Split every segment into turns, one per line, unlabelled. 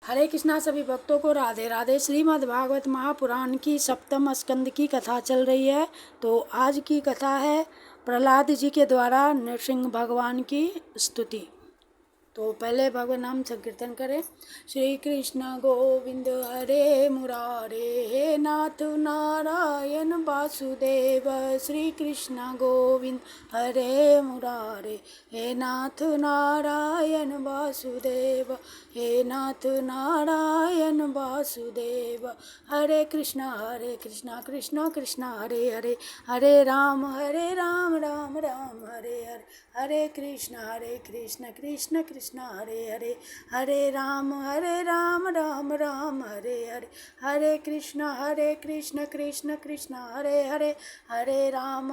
हरे कृष्णा सभी भक्तों को राधे राधे। श्रीमद् भागवत महापुराण की सप्तम स्कंद की कथा चल रही है। तो आज की कथा है प्रहलाद जी के द्वारा नृसिंह भगवान की स्तुति। तो पहले भगवान नाम संकीर्तन करें। श्री कृष्ण गोविंद हरे मुरारे, हे नाथ नारायण वासुदेव। श्री कृष्ण गोविंद हरे मुरारे, हे नाथ नारायण वासुदेव। हे नाथ नारायण वासुदेव। हरे कृष्ण कृष्ण कृष्ण हरे हरे, हरे राम राम राम हरे हरे। हरे कृष्ण कृष्ण कृष्ण हरे हरे, हरे राम राम राम हरे हरे। हरे कृष्ण कृष्ण कृष्ण हरे हरे, हरे राम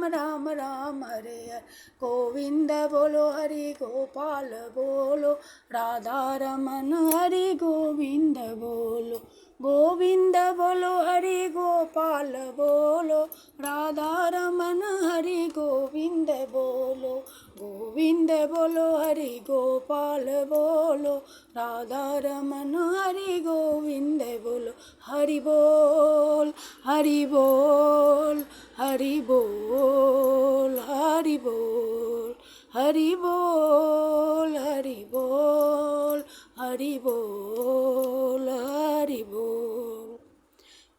राम राम हरे हरे। गोविंद बोलो हरि गोपाल बोलो, राधा रमन हरि गोविंद बोलो। गोविंद बोलो हरि गोपाल बोलो, राधा रमन हरि गोविंद बोलो। गोविंद बोलो हरि गोपाल बोलो, राधा रमन हरि गोविंद बोलो। हरि बोल हरि बोल हरि बोल हरि बोल हरि बोल हरि बोल हरि बोल हरि बोल।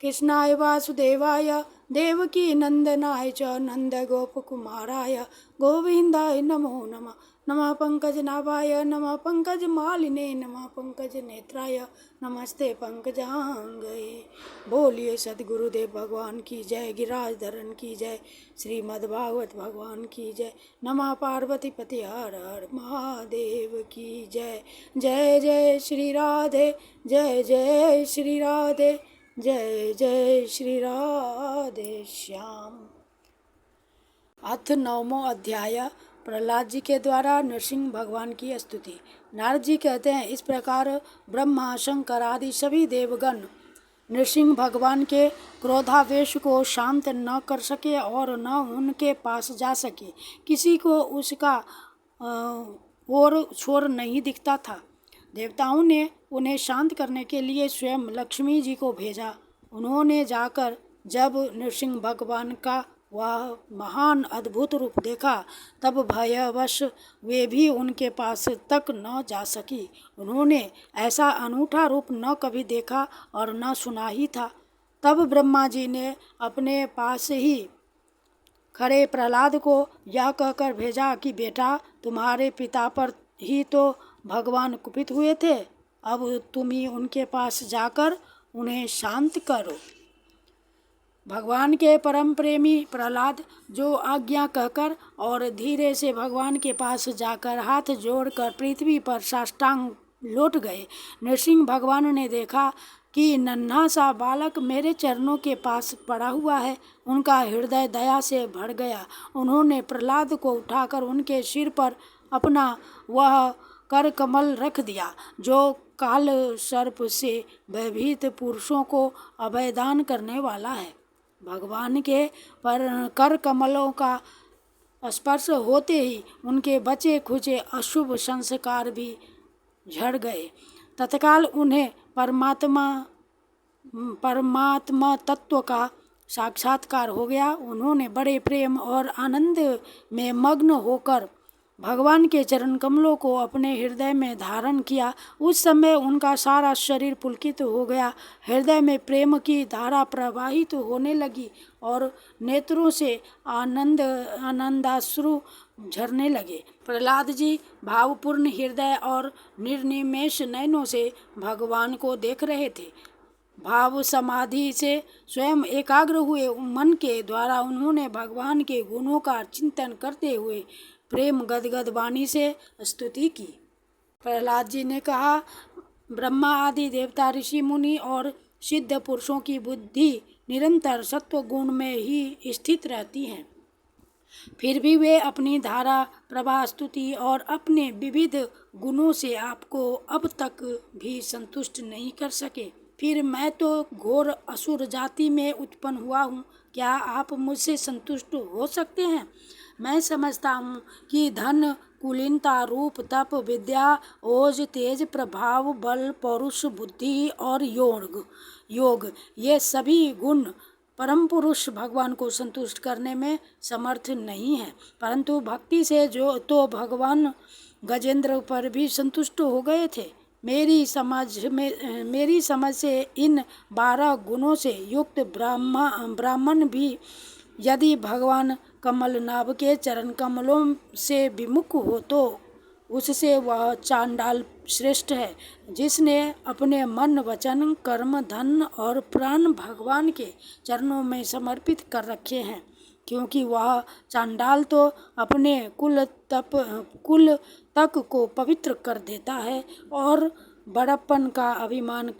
कृष्णाय वासुदेवाय देवकी नंदनाय च नंद गोप कुमाराय गोविंदाय नमो नमः। नमः पंकजनाभाय नमः पंकज मालिने, नमः पंकज नेत्राय नमस्ते पंकजांगये। बोलिए सद्गुरुदेव भगवान की जय, गिरिराज धरन की जय, श्रीमद् भागवत भगवान की जय। नमः पार्वती पति हर हर महादेव की जय। जय जय श्री राधे, जय जय श्री राधे, जय जय श्री राधे श्याम। अथ नवमो अध्याय प्रहलाद जी के द्वारा नृसिंह भगवान की स्तुति। नारद जी कहते हैं, इस प्रकार ब्रह्मा शंकर आदि सभी देवगण नृसिंह भगवान के क्रोधावेश को शांत न कर सके और न उनके पास जा सके। किसी को उसका और छोर नहीं दिखता था। देवताओं ने उन्हें शांत करने के लिए स्वयं लक्ष्मी जी को भेजा। उन्होंने जाकर जब नृसिंह भगवान का वह महान अद्भुत रूप देखा, तब भयवश वे भी उनके पास तक न जा सकी। उन्होंने ऐसा अनूठा रूप न कभी देखा और न सुना ही था। तब ब्रह्मा जी ने अपने पास ही खड़े प्रहलाद को यह कहकर भेजा कि बेटा, तुम्हारे पिता पर ही तो भगवान कुपित हुए थे। अब तुम ही उनके पास जाकर उन्हें शांत करो। भगवान के परम प्रेमी प्रहलाद जो आज्ञा कहकर और धीरे से भगवान के पास जाकर हाथ जोड़कर पृथ्वी पर साष्टांग लौट गए। नृसिंह भगवान ने देखा कि नन्हा सा बालक मेरे चरणों के पास पड़ा हुआ है। उनका हृदय दया से भर गया। उन्होंने प्रहलाद को उठाकर उनके सिर पर अपना वह कर कमल रख दिया जो काल सर्प से भयभीत पुरुषों को अभयदान करने वाला है। भगवान के कर कमलों का स्पर्श होते ही उनके बचे खुचे अशुभ संस्कार भी झड़ गए। तत्काल उन्हें परमात्मा तत्व का साक्षात्कार हो गया। उन्होंने बड़े प्रेम और आनंद में मग्न होकर भगवान के चरण कमलों को अपने हृदय में धारण किया। उस समय उनका सारा शरीर पुलकित हो गया। हृदय में प्रेम की धारा प्रवाहित होने लगी और नेत्रों से आनंदाश्रु झरने लगे। प्रहलाद जी भावपूर्ण हृदय और निर्निमेष नयनों से भगवान को देख रहे थे। भाव समाधि से स्वयं एकाग्र हुए मन के द्वारा उन्होंने भगवान के गुणों का चिंतन करते हुए प्रेम गदगद वाणी से स्तुति की। प्रहलाद जी ने कहा, ब्रह्मा आदि देवता ऋषि मुनि और सिद्ध पुरुषों की बुद्धि निरंतर सत्व गुण में ही स्थित रहती है। फिर भी वे अपनी धारा प्रवाह स्तुति और अपने विविध गुणों से आपको अब तक भी संतुष्ट नहीं कर सके। फिर मैं तो घोर असुर जाति में उत्पन्न हुआ हूँ, क्या आप मुझसे संतुष्ट हो सकते हैं? मैं समझता हूँ कि धन कुलीनता, रूप, तप, विद्या, ओज, तेज, प्रभाव, बल, पौरुष, बुद्धि और योग ये सभी गुण परम पुरुष भगवान को संतुष्ट करने में समर्थ नहीं है। परंतु भक्ति से जो तो भगवान गजेंद्र पर भी संतुष्ट हो गए थे। मेरी समझ से इन 12 गुणों से युक्त ब्राह्मण भी यदि भगवान कमल नाभ के चरण कमलों से विमुख हो तो उससे वह चांडाल श्रेष्ठ है, जिसने अपने मन, वचन, कर्म, धन और प्राण भगवान के चरणों में समर्पित कर रखे हैं। क्योंकि वह चांडाल तो अपने कुल तक को पवित्र कर देता है और बड़प्पन का अभिमान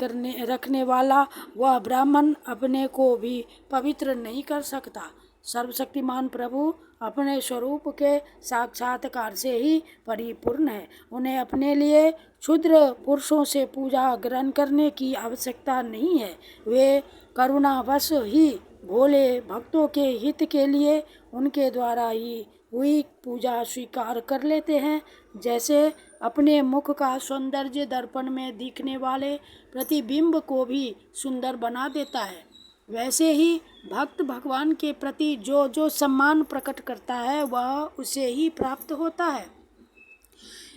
रखने वाला वह ब्राह्मण अपने को भी पवित्र नहीं कर सकता। सर्वशक्तिमान प्रभु अपने स्वरूप के साक्षात्कार से ही परिपूर्ण है। उन्हें अपने लिए क्षुद्र पुरुषों से पूजा ग्रहण करने की आवश्यकता नहीं है। वे करुणावश ही भोले भक्तों के हित के लिए उनके द्वारा ही हुई पूजा स्वीकार कर लेते हैं। जैसे अपने मुख का सौंदर्य दर्पण में दिखने वाले प्रतिबिंब को भी सुंदर बना देता है, वैसे ही भक्त भगवान के प्रति जो सम्मान प्रकट करता है वह उसे ही प्राप्त होता है।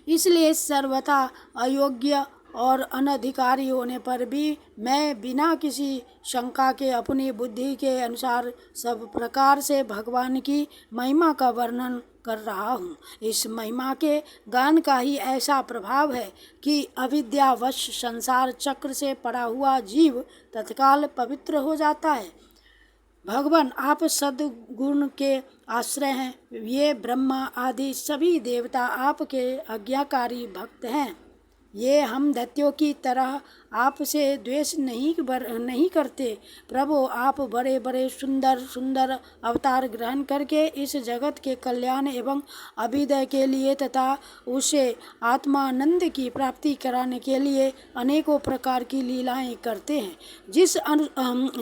इसलिए सर्वथा अयोग्य और अनधिकारी होने पर भी मैं बिना किसी शंका के अपनी बुद्धि के अनुसार सब प्रकार से भगवान की महिमा का वर्णन कर रहा हूँ। इस महिमा के गान का ही ऐसा प्रभाव है कि अविद्यावश संसार चक्र से पड़ा हुआ जीव तत्काल पवित्र हो जाता है। भगवान आप सद्गुण के आश्रय हैं। ये ब्रह्मा आदि सभी देवता आपके आज्ञाकारी भक्त हैं। ये हम दैत्यों की तरह आपसे द्वेष नहीं करते। प्रभु आप बड़े बड़े सुंदर अवतार ग्रहण करके इस जगत के कल्याण एवं अभ्युदय के लिए तथा उसे आत्मानंद की प्राप्ति कराने के लिए अनेकों प्रकार की लीलाएं करते हैं।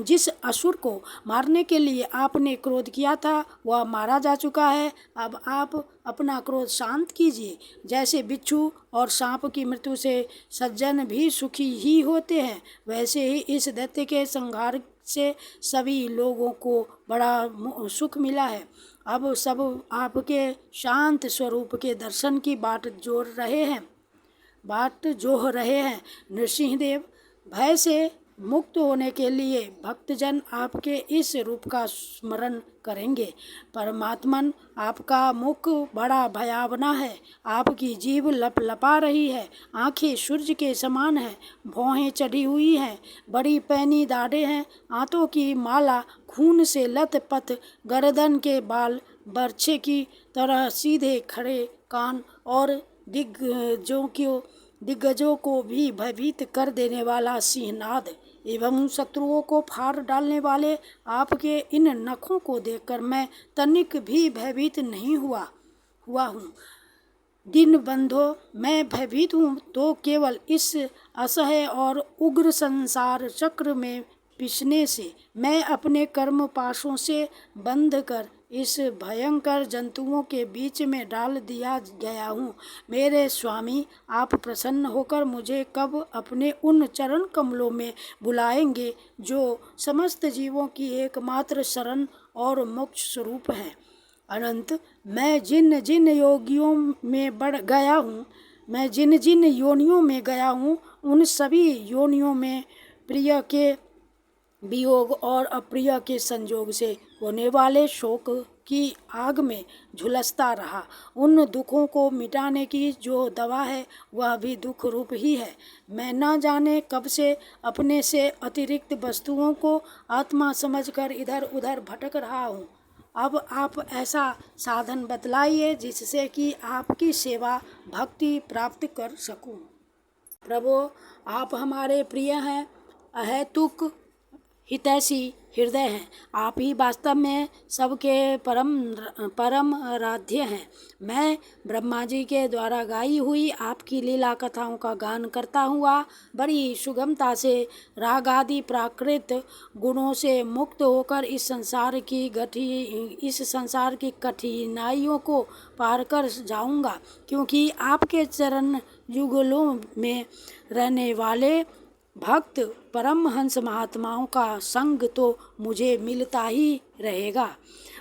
जिस असुर को मारने के लिए आपने क्रोध किया था वह मारा जा चुका है। अब आप अपना क्रोध शांत कीजिए। जैसे बिच्छू और सांप की मृत्यु से सज्जन भी सुखी ही होते हैं, वैसे ही इस दैत्य के संहार से सभी लोगों को बड़ा सुख मिला है। अब सब आपके शांत स्वरूप के दर्शन की बाट जोह रहे हैं। नृसिंहदेव, भय से मुक्त होने के लिए भक्तजन आपके इस रूप का स्मरण करेंगे। परमात्मन, आपका मुख बड़ा भयावना है। आपकी जीभ लपलपा रही है, आंखें सूर्य के समान हैं, भौहें चढ़ी हुई हैं, बड़ी पैनी दाढ़ें हैं, हाथों की माला खून से लथपथ, गर्दन के बाल बर्छे की तरह सीधे खड़े, कान और दिग्गजों को भी भयभीत कर देने वाला सिंहनाद एवं शत्रुओं को फाड़ डालने वाले आपके इन नखों को देखकर मैं तनिक भी भयभीत नहीं हुआ हूँ। दिन बंधो, मैं भयभीत हूँ तो केवल इस असह्य और उग्र संसार चक्र में पिसने से, मैं अपने कर्म पाशों से बंध कर इस भयंकर जंतुओं के बीच में डाल दिया गया हूँ। मेरे स्वामी, आप प्रसन्न होकर मुझे कब अपने उन चरण कमलों में बुलाएंगे जो समस्त जीवों की एकमात्र शरण और मोक्ष स्वरूप है। अनंत, मैं जिन जिन योनियों में गया हूँ उन सभी योनियों में प्रिय के वियोग और अप्रिय के संयोग से होने वाले शोक की आग में झुलसता रहा। उन दुखों को मिटाने की जो दवा है वह भी दुख रूप ही है। मैं न जाने कब से अपने से अतिरिक्त वस्तुओं को आत्मा समझकर इधर उधर भटक रहा हूँ। अब आप ऐसा साधन बतलाइए जिससे कि आपकी सेवा भक्ति प्राप्त कर सकूं। प्रभु, आप हमारे प्रिय हैं। अहेतुक हितैषी हृदय हैं। आप ही वास्तव में सबके परम आराध्य हैं। मैं ब्रह्मा जी के द्वारा गाई हुई आपकी लीला कथाओं का गान करता हुआ बड़ी सुगमता से राग आदि प्राकृत गुणों से मुक्त होकर इस संसार की कठिनाइयों को पार कर जाऊंगा, क्योंकि आपके चरण युगलों में रहने वाले भक्त परमहंस महात्माओं का संग तो मुझे मिलता ही रहेगा।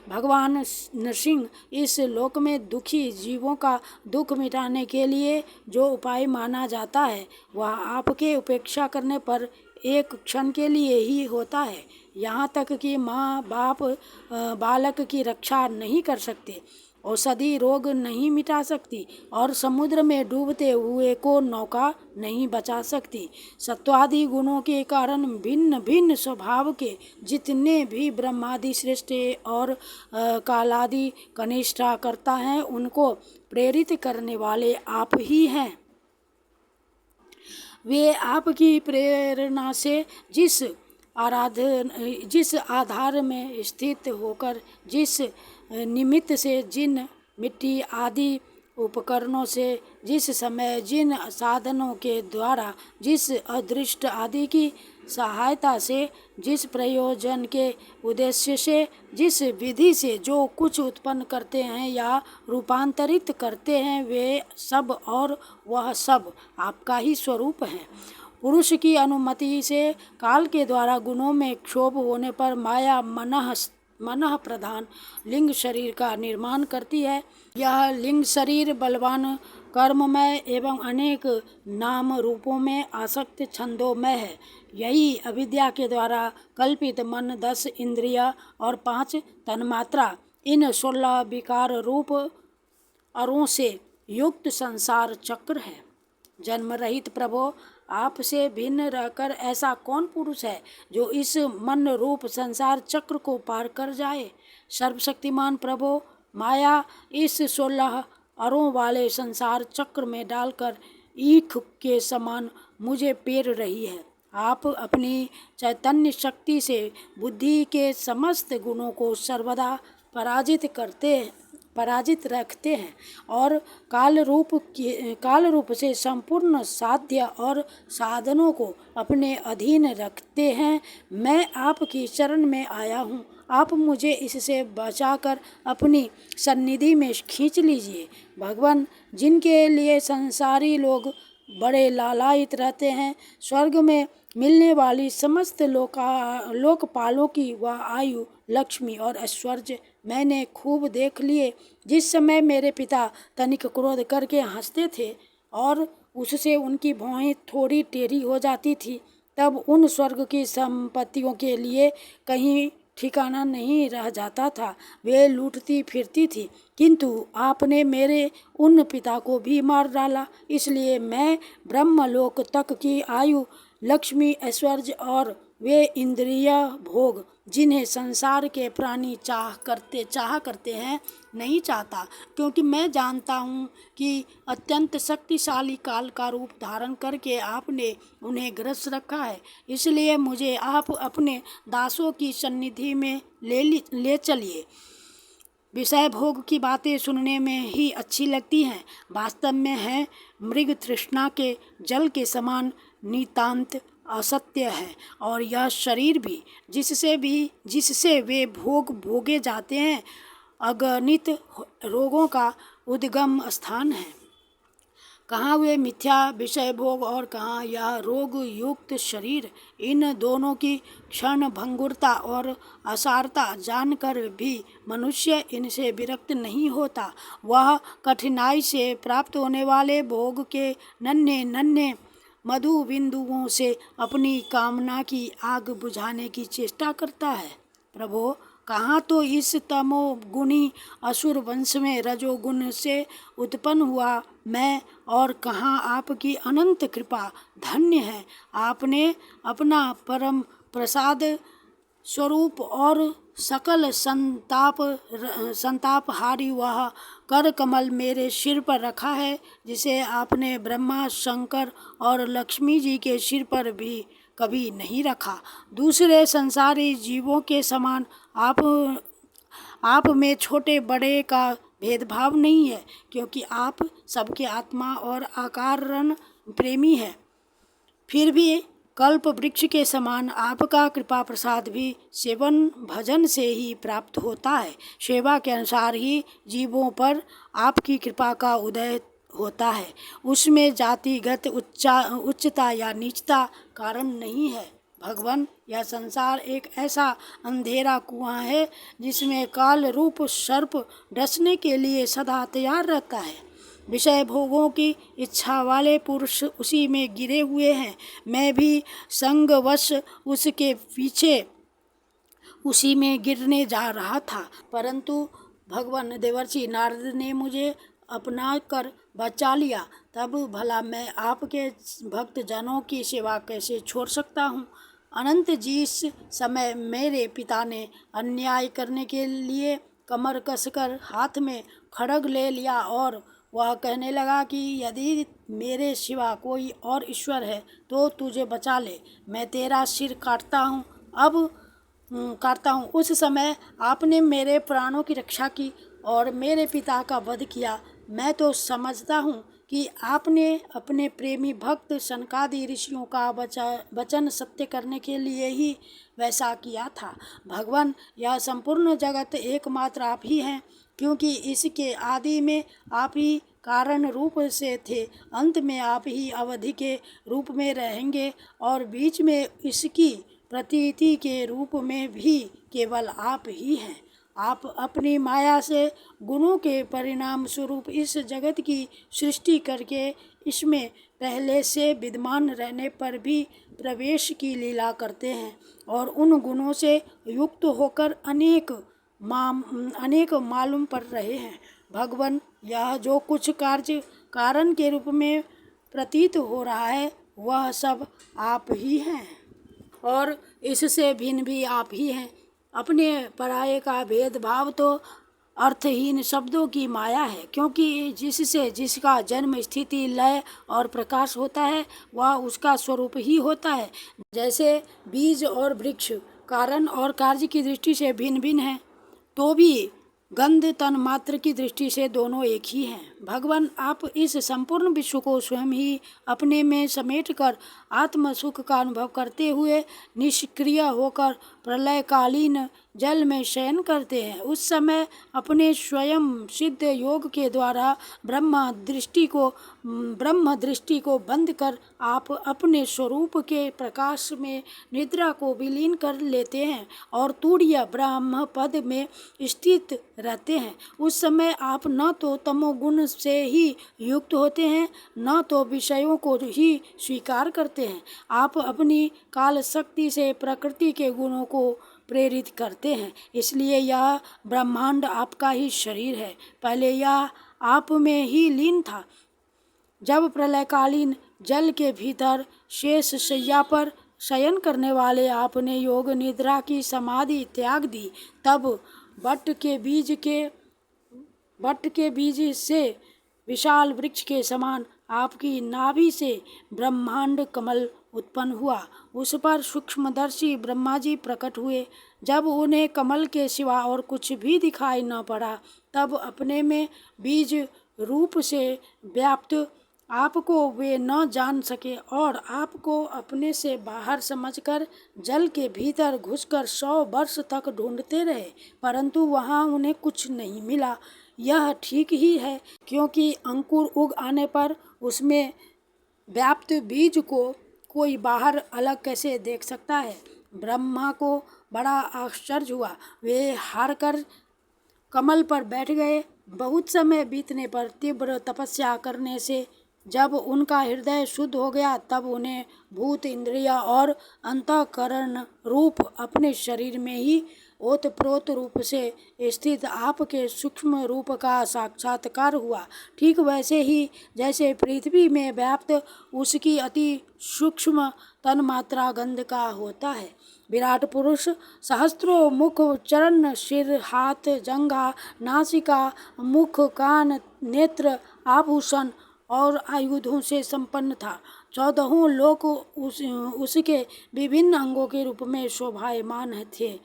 भगवान नरसिंह इस लोक में दुखी जीवों का दुख मिटाने के लिए जो उपाय माना जाता है वह आपके उपेक्षा करने पर एक क्षण के लिए ही होता है। यहाँ तक कि माँ बाप बालक की रक्षा नहीं कर सकते, औषधि रोग नहीं मिटा सकती और समुद्र में डूबते हुए को नौका नहीं बचा सकती। सत्वादि गुणों के कारण भिन्न भिन्न स्वभाव के जितने भी ब्रह्मादि श्रेष्ठ और कालादि कनिष्ठा करता हैं उनको प्रेरित करने वाले आप ही हैं। वे आपकी प्रेरणा से जिस आधार में स्थित होकर जिस निमित्त से जिन मिट्टी आदि उपकरणों से जिस समय जिन साधनों के द्वारा जिस अदृष्ट आदि की सहायता से जिस प्रयोजन के उद्देश्य से जिस विधि से जो कुछ उत्पन्न करते हैं या रूपांतरित करते हैं वे सब और वह सब आपका ही स्वरूप है। पुरुष की अनुमति से काल के द्वारा गुणों में क्षोभ होने पर माया मनः प्रधान लिंग शरीर का निर्माण करती है। यह लिंग शरीर बलवान कर्ममय एवं अनेक नाम रूपों में आसक्त छंदोमय है। यही अविद्या के द्वारा कल्पित मन 10 इंद्रिय और 5 तन्मात्रा इन 16 विकार रूप अरों से युक्त संसार चक्र है। जन्म रहित प्रभो, आपसे भिन्न रहकर ऐसा कौन पुरुष है जो इस मन रूप संसार चक्र को पार कर जाए। सर्वशक्तिमान प्रभो, माया इस 16 अरों वाले संसार चक्र में डालकर ईख के समान मुझे पेर रही है। आप अपनी चैतन्य शक्ति से बुद्धि के समस्त गुणों को सर्वदा पराजित रखते हैं और काल रूप से संपूर्ण साध्य और साधनों को अपने अधीन रखते हैं। मैं आपकी शरण में आया हूँ, आप मुझे इससे बचाकर अपनी सन्निधि में खींच लीजिए। भगवान, जिनके लिए संसारी लोग बड़े लालायित रहते हैं, स्वर्ग में मिलने वाली समस्त लोकपालों की वह आयु, लक्ष्मी और ऐश्वर्य मैंने खूब देख लिए। जिस समय मेरे पिता तनिक क्रोध करके हंसते थे और उससे उनकी भौहें थोड़ी टेढ़ी हो जाती थी, तब उन स्वर्ग की संपत्तियों के लिए कहीं ठिकाना नहीं रह जाता था, वे लूटती फिरती थी। किंतु आपने मेरे उन पिता को भी मार डाला, इसलिए मैं ब्रह्मलोक तक की आयु, लक्ष्मी, ऐश्वर्य और वे इंद्रिय भोग जिन्हें संसार के प्राणी चाह करते हैं नहीं चाहता, क्योंकि मैं जानता हूँ कि अत्यंत शक्तिशाली काल का रूप धारण करके आपने उन्हें ग्रस रखा है। इसलिए मुझे आप अपने दासों की सन्निधि में ले चलिए। विषय भोग की बातें सुनने में ही अच्छी लगती हैं, वास्तव में है मृग तृष्णा के जल के समान नितांत असत्य है। और यह शरीर भी जिससे वे भोग भोगे जाते हैं अगणित रोगों का उद्गम स्थान है। कहाँ वे मिथ्या विषय भोग और कहाँ यह रोग युक्त शरीर। इन दोनों की क्षण भंगुरता और असारता जानकर भी मनुष्य इनसे विरक्त नहीं होता। वह कठिनाई से प्राप्त होने वाले भोग के नन्हे मधु बिंदुओं से अपनी कामना की आग बुझाने की चेष्टा करता है। प्रभो, कहाँ तो इस तमोगुणी असुर वंश में रजोगुण से उत्पन्न हुआ मैं, और कहाँ आपकी अनंत कृपा धन्य है। आपने अपना परम प्रसाद स्वरूप और सकल संतापहारी वह कर कमल मेरे सिर पर रखा है, जिसे आपने ब्रह्मा, शंकर और लक्ष्मी जी के सिर पर भी कभी नहीं रखा। दूसरे संसारी जीवों के समान आप में छोटे बड़े का भेदभाव नहीं है, क्योंकि आप सबके आत्मा और आकारण प्रेमी है। फिर भी कल्प वृक्ष के समान आपका कृपा प्रसाद भी सेवन भजन से ही प्राप्त होता है। सेवा के अनुसार ही जीवों पर आपकी कृपा का उदय होता है। उसमें जातिगत उच्चता या नीचता कारण नहीं है। भगवान, यह संसार एक ऐसा अंधेरा कुआं है जिसमें काल रूप सर्प डसने के लिए सदा तैयार रहता है। विषय भोगों की इच्छा वाले पुरुष उसी में गिरे हुए हैं। मैं भी संगवश उसके पीछे उसी में गिरने जा रहा था, परंतु भगवान देवर्षि नारद ने मुझे अपना कर बचा लिया। तब भला मैं आपके भक्त जनों की सेवा कैसे छोड़ सकता हूँ। अनंत जी, इस समय मेरे पिता ने अन्याय करने के लिए कमर कसकर हाथ में खड्ग ले लिया और वह कहने लगा कि यदि मेरे सिवा कोई और ईश्वर है तो तुझे बचा ले, मैं तेरा सिर काटता हूँ। उस समय आपने मेरे प्राणों की रक्षा की और मेरे पिता का वध किया। मैं तो समझता हूँ कि आपने अपने प्रेमी भक्त सनकादि ऋषियों का वचन सत्य करने के लिए ही वैसा किया था। भगवान, यह संपूर्ण जगत एकमात्र आप ही हैं, क्योंकि इसके आदि में आप ही कारण रूप से थे, अंत में आप ही अवधि के रूप में रहेंगे और बीच में इसकी प्रतीति के रूप में भी केवल आप ही हैं। आप अपनी माया से गुणों के परिणाम स्वरूप इस जगत की सृष्टि करके इसमें पहले से विद्यमान रहने पर भी प्रवेश की लीला करते हैं और उन गुणों से युक्त होकर अनेक मालूम पड़ रहे हैं। भगवान, यह जो कुछ कार्य कारण के रूप में प्रतीत हो रहा है वह सब आप ही हैं और इससे भिन्न भी आप ही हैं। अपने पराये का भेदभाव तो अर्थहीन शब्दों की माया है, क्योंकि जिससे जिसका जन्म स्थिति लय और प्रकाश होता है वह उसका स्वरूप ही होता है। जैसे बीज और वृक्ष कारण और कार्य की दृष्टि से भिन्न भिन्न हैं, तो भी गंध तन मात्र की दृष्टि से दोनों एक ही हैं। भगवान, आप इस संपूर्ण विश्व को स्वयं ही अपने में समेटकर आत्म सुख का अनुभव करते हुए निष्क्रिय होकर प्रलयकालीन जल में शयन करते हैं। उस समय अपने स्वयं सिद्ध योग के द्वारा ब्रह्म दृष्टि को बंद कर आप अपने स्वरूप के प्रकाश में निद्रा को विलीन कर लेते हैं और तुरीय ब्रह्म पद में स्थित रहते हैं। उस समय आप न तो तमोगुण से ही युक्त होते हैं, न तो विषयों को ही स्वीकार करते हैं। आप अपनी काल शक्ति से प्रकृति के गुणों को प्रेरित करते हैं, इसलिए यह ब्रह्मांड आपका ही शरीर है। पहले यह आप में ही लीन था। जब प्रलयकालीन जल के भीतर शेष शैया पर शयन करने वाले आपने योग निद्रा की समाधि त्याग दी, तब बट के बीज से विशाल वृक्ष के समान आपकी नाभि से ब्रह्मांड कमल उत्पन्न हुआ। उस पर सूक्ष्मदर्शी ब्रह्मा जी प्रकट हुए। जब उन्हें कमल के सिवा और कुछ भी दिखाई न पड़ा, तब अपने में बीज रूप से व्याप्त आपको वे न जान सके और आपको अपने से बाहर समझकर जल के भीतर घुसकर 100 वर्ष तक ढूंढते रहे, परंतु वहाँ उन्हें कुछ नहीं मिला। यह ठीक ही है, क्योंकि अंकुर उग आने पर उसमें व्याप्त बीज को कोई बाहर अलग कैसे देख सकता है। ब्रह्मा को बड़ा आश्चर्य हुआ। वे हार कर कमल पर बैठ गए। बहुत समय बीतने पर तीव्र तपस्या करने से जब उनका हृदय शुद्ध हो गया, तब उन्हें भूत इंद्रिय और अंतःकरण रूप अपने शरीर में ही ओतप्रोत रूप से स्थित आपके सूक्ष्म रूप का साक्षात्कार हुआ। ठीक वैसे ही जैसे पृथ्वी में व्याप्त उसकी अति सूक्ष्म तन्मात्रा गंध का होता है। विराट पुरुष सहस्त्रों मुख, चरण, सिर, हाथ, जंघा, नासिका, मुख, कान, नेत्र, आभूषण और आयुधों से संपन्न था। 14 लोक उसके विभिन्न अंगों के रूप में शोभायमान थे।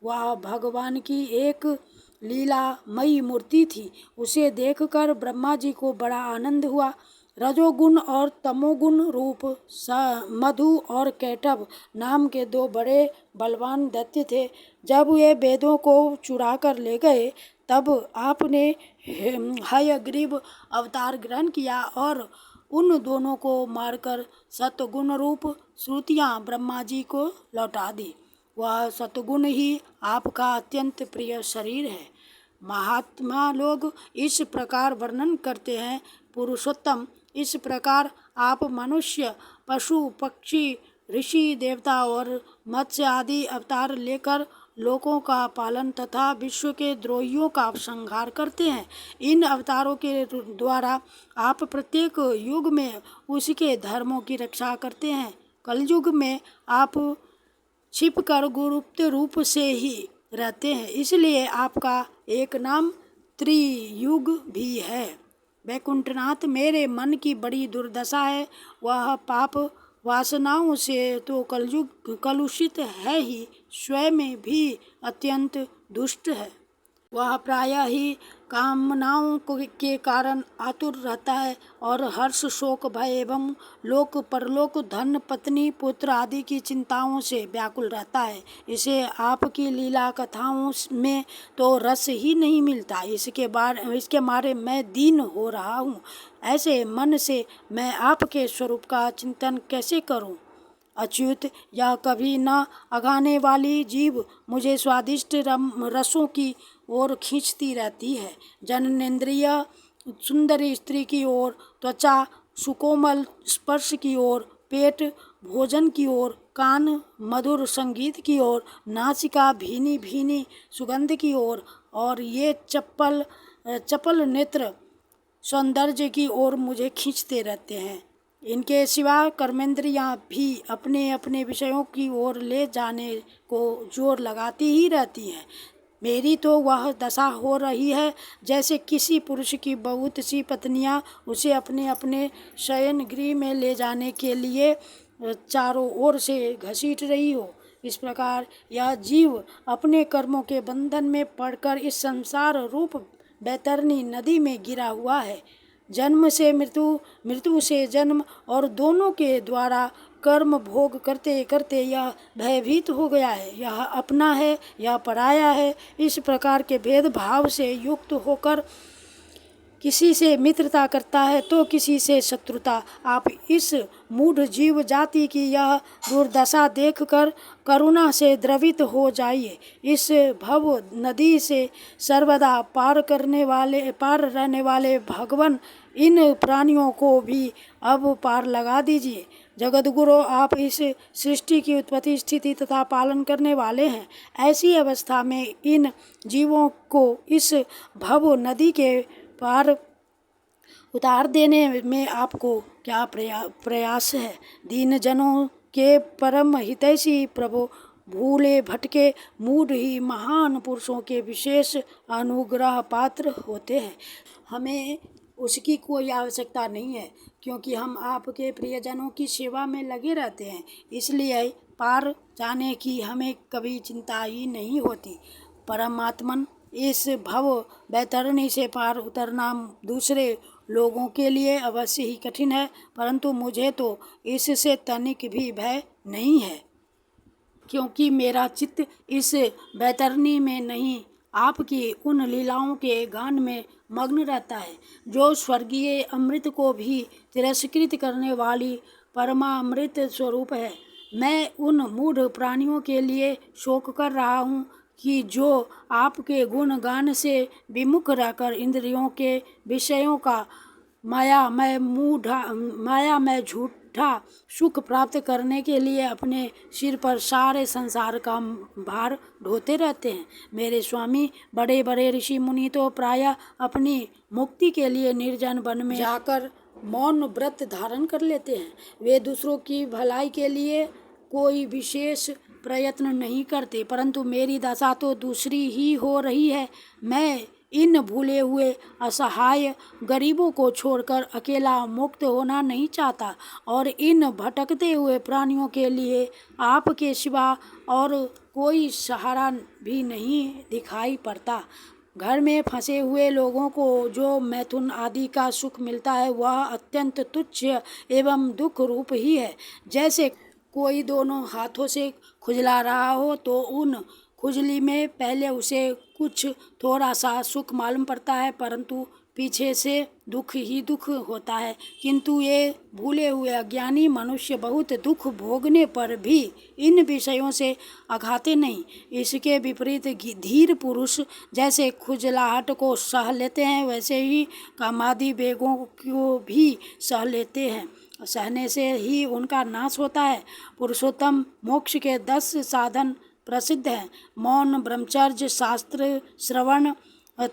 वह भगवान की एक लीलामयी मूर्ति थी। उसे देखकर ब्रह्मा जी को बड़ा आनंद हुआ। रजोगुण और तमोगुण रूप मधु और कैटभ नाम के 2 बड़े बलवान दैत्य थे। जब वे वेदों को चुरा कर ले गए तब आपने हयग्रीव अवतार ग्रहण किया और उन दोनों को मारकर सतगुण रूप श्रुतियाँ ब्रह्मा जी को लौटा दी। वह सतगुण ही आपका अत्यंत प्रिय शरीर है। महात्मा लोग इस प्रकार वर्णन करते हैं। पुरुषोत्तम, इस प्रकार आप मनुष्य, पशु, पक्षी, ऋषि, देवता और मत्स्य आदि अवतार लेकर लोकों का पालन तथा विश्व के द्रोहियों का संहार करते हैं। इन अवतारों के द्वारा आप प्रत्येक युग में उसके धर्मों की रक्षा करते हैं। कलयुग में आप छिपकर गुप्त रूप से ही रहते हैं, इसलिए आपका एक नाम त्रियुग भी है। वैकुंठनाथ, मेरे मन की बड़ी दुर्दशा है। वह पाप वासनाओं से तो कलुषित है ही, स्वयं भी अत्यंत दुष्ट है। वह प्रायः ही कामनाओं के कारण आतुर रहता है और हर्ष, शोक, भय एवं लोक परलोक, धन, पत्नी, पुत्र आदि की चिंताओं से व्याकुल रहता है। इसे आपकी लीला कथाओं में तो रस ही नहीं मिलता। इसके मारे मैं दीन हो रहा हूँ। ऐसे मन से मैं आपके स्वरूप का चिंतन कैसे करूँ? अच्युत, यह कभी न अघाने वाली जीभ मुझे स्वादिष्ट रसों की ओर खींचती रहती है। जननेंद्रिय सुंदरी स्त्री की ओर, त्वचा सुकोमल स्पर्श की ओर, पेट भोजन की ओर, कान मधुर संगीत की ओर, नासिका भीनी भीनी सुगंध की ओर और ये चपल नेत्र सौंदर्य की ओर मुझे खींचते रहते हैं। इनके सिवा कर्मेंद्रियां भी अपने अपने विषयों की ओर ले जाने को जोर लगाती ही रहती हैं। मेरी तो वह दशा हो रही है जैसे किसी पुरुष की बहुत सी पत्नियां उसे अपने अपने शयन गृह में ले जाने के लिए चारों ओर से घसीट रही हो। इस प्रकार यह जीव अपने कर्मों के बंधन में पड़कर इस संसार रूप बैतरणी नदी में गिरा हुआ है। जन्म से मृत्यु, मृत्यु से जन्म और दोनों के द्वारा कर्म भोग करते करते यह भयभीत हो गया है। यह अपना है, यह पराया है। इस प्रकार के भेदभाव से युक्त होकर किसी से मित्रता करता है तो किसी से शत्रुता। आप इस मूढ़ जीव जाति की यह दुर्दशा देखकर करुणा से द्रवित हो जाइए। इस भव नदी से सर्वदा पार रहने वाले भगवान इन प्राणियों को भी अब पार लगा दीजिए। जगतगुरु, आप इस सृष्टि की उत्पत्ति, स्थिति तथा पालन करने वाले हैं। ऐसी अवस्था में इन जीवों को इस भव नदी के पार उतार देने में आपको क्या प्रयास है? दीन जनों के परम हितैषी प्रभु, भूले भटके मूढ़ ही महान पुरुषों के विशेष अनुग्रह पात्र होते हैं। हमें उसकी कोई आवश्यकता नहीं है क्योंकि हम आपके प्रियजनों की सेवा में लगे रहते हैं, इसलिए पार जाने की हमें कभी चिंता ही नहीं होती। परमात्मन, इस भव बैतरणी से पार उतरना दूसरे लोगों के लिए अवश्य ही कठिन है, परंतु मुझे तो इससे तनिक भी भय नहीं है, क्योंकि मेरा चित्त इस बैतरणी में नहीं, आपकी उन लीलाओं के गान में मग्न रहता है, जो स्वर्गीय अमृत को भी तिरस्कृत करने वाली परमामृत स्वरूप है। मैं उन मूढ़ प्राणियों के लिए शोक कर रहा हूँ कि जो आपके गुण गान से विमुख रहकर इंद्रियों के विषयों का मायामय झूठा सुख प्राप्त करने के लिए अपने सिर पर सारे संसार का भार ढोते रहते हैं। मेरे स्वामी, बड़े बड़े ऋषि मुनि तो प्रायः अपनी मुक्ति के लिए निर्जन वन में जाकर मौन व्रत धारण कर लेते हैं। वे दूसरों की भलाई के लिए कोई विशेष प्रयत्न नहीं करते, परंतु मेरी दशा तो दूसरी ही हो रही है। मैं इन भूले हुए असहाय गरीबों को छोड़कर अकेला मुक्त होना नहीं चाहता और इन भटकते हुए प्राणियों के लिए आपके सिवा और कोई सहारा भी नहीं दिखाई पड़ता। घर में फंसे हुए लोगों को जो मैथुन आदि का सुख मिलता है वह अत्यंत तुच्छ एवं दुख रूप ही है। जैसे कोई दोनों हाथों से खुजला रहा हो तो उन खुजली में पहले उसे कुछ थोड़ा सा सुख मालूम पड़ता है परंतु पीछे से दुख ही दुख होता है। किंतु ये भूले हुए अज्ञानी मनुष्य बहुत दुख भोगने पर भी इन विषयों से अघाते नहीं। इसके विपरीत धीर पुरुष जैसे खुजलाहट को सह लेते हैं वैसे ही कामादि वेगों को भी सह लेते हैं। सहने से ही उनका नाश होता है। पुरुषोत्तम मोक्ष के 10 साधन प्रसिद्ध हैं। मौन, ब्रह्मचर्य, शास्त्र श्रवण,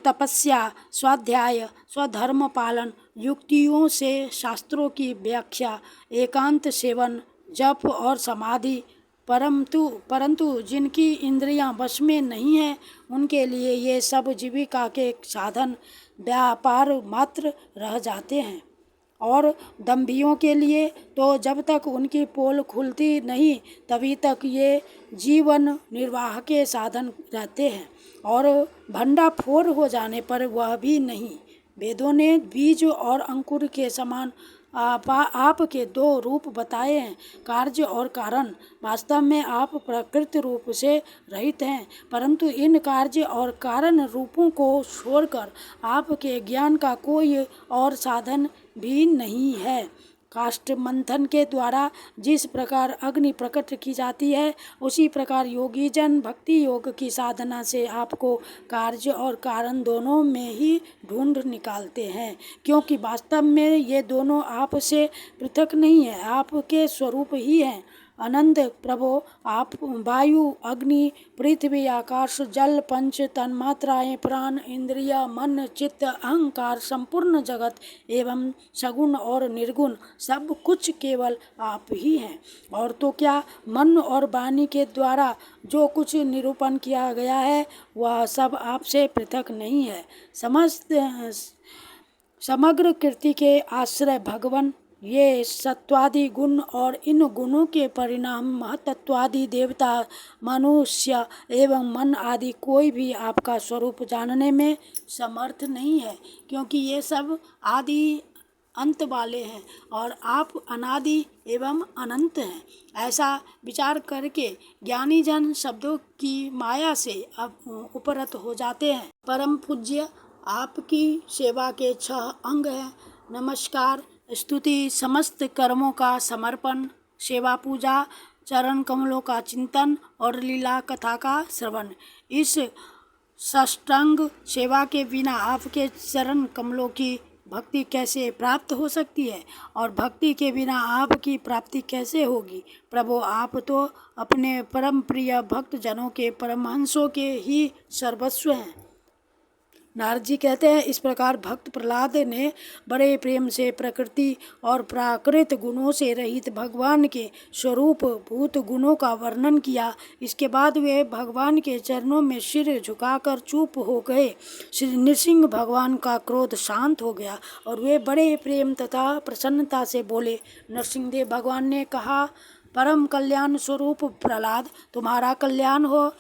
तपस्या, स्वाध्याय, स्वधर्म पालन, युक्तियों से शास्त्रों की व्याख्या, एकांत सेवन, जप और समाधि। परंतु जिनकी इंद्रियां वश में नहीं है उनके लिए ये सब जीविका के साधन व्यापार मात्र रह जाते हैं। और दंभियों के लिए तो जब तक उनकी पोल खुलती नहीं तभी तक ये जीवन निर्वाह के साधन रहते हैं और भंडाफोर हो जाने पर वह भी नहीं। वेदों ने बीज और अंकुर के समान आपके 2 रूप बताए हैं, कार्य और कारण। वास्तव में आप प्रकृति रूप से रहित हैं परंतु इन कार्य और कारण रूपों को छोड़कर आपके ज्ञान का कोई और साधन भी नहीं है। काष्ठ मंथन के द्वारा जिस प्रकार अग्नि प्रकट की जाती है उसी प्रकार योगी जन भक्ति योग की साधना से आपको कार्य और कारण दोनों में ही ढूंढ निकालते हैं, क्योंकि वास्तव में ये दोनों आपसे पृथक नहीं है, आपके स्वरूप ही हैं। अनंत प्रभो, आप वायु, अग्नि, पृथ्वी, आकाश, जल, पंच तन्मात्राएं, प्राण, इंद्रिय, मन, चित्त, अहंकार, संपूर्ण जगत एवं सगुण और निर्गुण सब कुछ केवल आप ही हैं। और तो क्या, मन और वाणी के द्वारा जो कुछ निरूपण किया गया है वह सब आपसे पृथक नहीं है। समग्र कृति के आश्रय भगवान, ये सत्वादि गुण और इन गुणों के परिणाम महतत्वादि देवता, मनुष्य एवं मन आदि कोई भी आपका स्वरूप जानने में समर्थ नहीं है, क्योंकि ये सब आदि अंत वाले हैं और आप अनादि एवं अनंत हैं। ऐसा विचार करके ज्ञानी जन शब्दों की माया से अब उपरत हो जाते हैं। परम पूज्य, आपकी सेवा के 6 अंग हैं: नमस्कार, स्तुति, समस्त कर्मों का समर्पण, सेवा पूजा, चरण कमलों का चिंतन और लीला कथा का श्रवण। इस साष्टांग सेवा के बिना आपके चरण कमलों की भक्ति कैसे प्राप्त हो सकती है और भक्ति के बिना आपकी प्राप्ति कैसे होगी? प्रभु, आप तो अपने परम प्रिय भक्त जनों के परमहंसों के ही सर्वस्व हैं। नारद जी कहते हैं, इस प्रकार भक्त प्रहलाद ने बड़े प्रेम से प्रकृति और प्राकृत गुणों से रहित भगवान के स्वरूप भूत गुणों का वर्णन किया। इसके बाद वे भगवान के चरणों में सिर झुकाकर चुप हो गए। श्री नृसिंह भगवान का क्रोध शांत हो गया और वे बड़े प्रेम तथा प्रसन्नता से बोले। नरसिंहदेव भगवान ने कहा, परम कल्याण स्वरूप प्रहलाद, तुम्हारा कल्याण हो।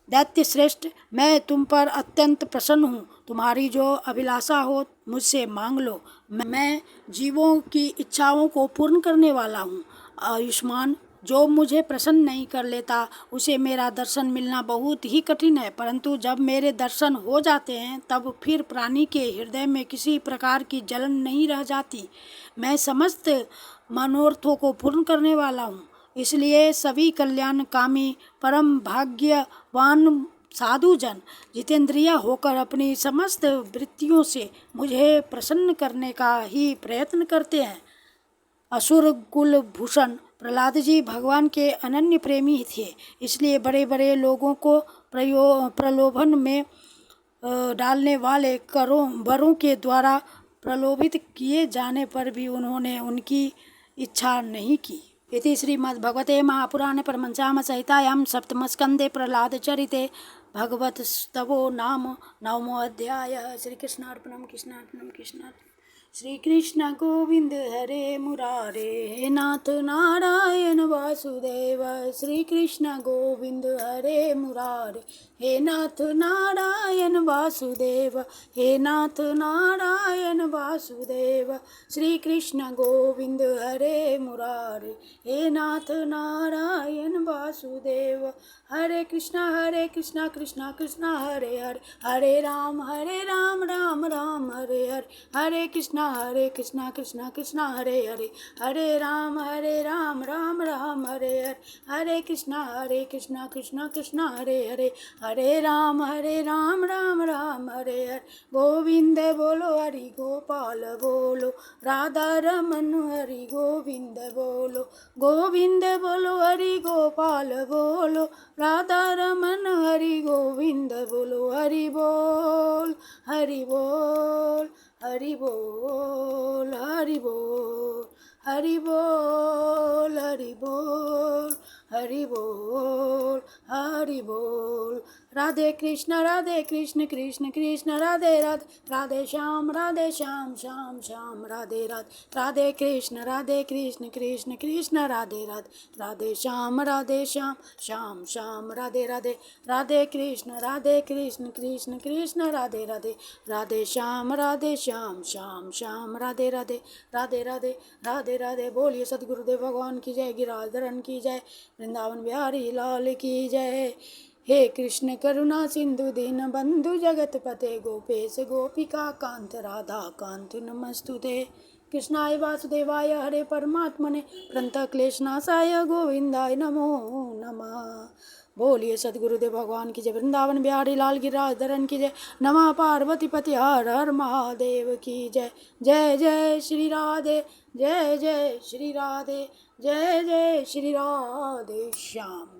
दैत्य श्रेष्ठ, मैं तुम पर अत्यंत प्रसन्न हूँ। तुम्हारी जो अभिलाषा हो मुझसे मांग लो। मैं जीवों की इच्छाओं को पूर्ण करने वाला हूँ। आयुष्मान, जो मुझे प्रसन्न नहीं कर लेता उसे मेरा दर्शन मिलना बहुत ही कठिन है, परंतु जब मेरे दर्शन हो जाते हैं तब फिर प्राणी के हृदय में किसी प्रकार की जलन नहीं रह जाती। मैं समस्त मनोरथों को पूर्ण करने वाला हूँ, इसलिए सभी कल्याणकामी परम भाग्यवान साधुजन जितेंद्रिय होकर अपनी समस्त वृत्तियों से मुझे प्रसन्न करने का ही प्रयत्न करते हैं। असुर कुल भूषण प्रहलाद जी भगवान के अनन्य प्रेमी थे, इसलिए बड़े बड़े लोगों को प्रलोभन में डालने वाले वरों के द्वारा प्रलोभित किए जाने पर भी उन्होंने उनकी इच्छा नहीं की। इति श्रीमद्भगवते महापुराणे परमहंसाम संहितायां सप्तमस्कन्धे प्रह्लादचरिते भगवतस्तवो नाम नवमोऽध्यायः। श्रीकृष्णार्पणं कृष्णार्पणं। श्री कृष्ण गोविंद हरे मुरारे, हे नाथ नारायण वासुदेव। श्री कृष्ण गोविंद हरे मुरारे, हे नाथ नारायण वासुदेव। हे नाथ नारायण वासुदेव। श्री कृष्ण गोविंद हरे मुरारे, हे नाथ नारायण वासुदेव। हरे कृष्णा कृष्णा कृष्णा हरे हरे, हरे राम राम राम हरे हरे। हरे कृष्णा कृष्णा कृष्णा हरे हरे, हरे राम राम राम हरे हरे। हरे कृष्णा कृष्णा कृष्णा हरे हरे, हरे राम राम राम हरे हरे। गोविंद बोलो हरि गोपाल बोलो, राधा रमन हरि गोविंद बोलो। गोविंद बोलो हरि गोपाल बोलो, राधा रमन हरि गोविंद बोलो। हरि बोल हरि बोल हरि बोल हरि बोल हरि बोल हरि बोल हरि बोल हरि बोल। राधे कृष्ण कृष्ण कृष्ण राधे राधे, राधे श्याम श्याम श्याम राधे राधे। राधे कृष्ण कृष्ण कृष्ण राधे राधे, राधे श्याम श्याम श्याम राधे राधे। राधे कृष्ण कृष्ण कृष्ण राधे राधे, राधे श्याम श्याम श्याम राधे राधे। राधे राधे राधे राधे। बोलिए सदगुरुदेव भगवान की जय, गिरिराधरन की जय, वृंदावन बिहारी लाल की जय। हे कृष्ण करुणा सिंधु दीन बंधु जगतपते, गोपेश गोपिका कांत राधा कांत नमस्तुते। कृष्णाय वासुदेवाय हरे परमात्मने, प्रणत क्लेशनाशाय गोविंदाय नमो नमः। बोलिए सदगुरुदेव भगवान की जय, वृंदावन बिहारी लाल गिरिराधरन की जय। नमः पार्वती पति हर हर महादेव की जय। जय जय श्री राधे, जय जय श्री राधे, जय जय श्री राधे श्याम।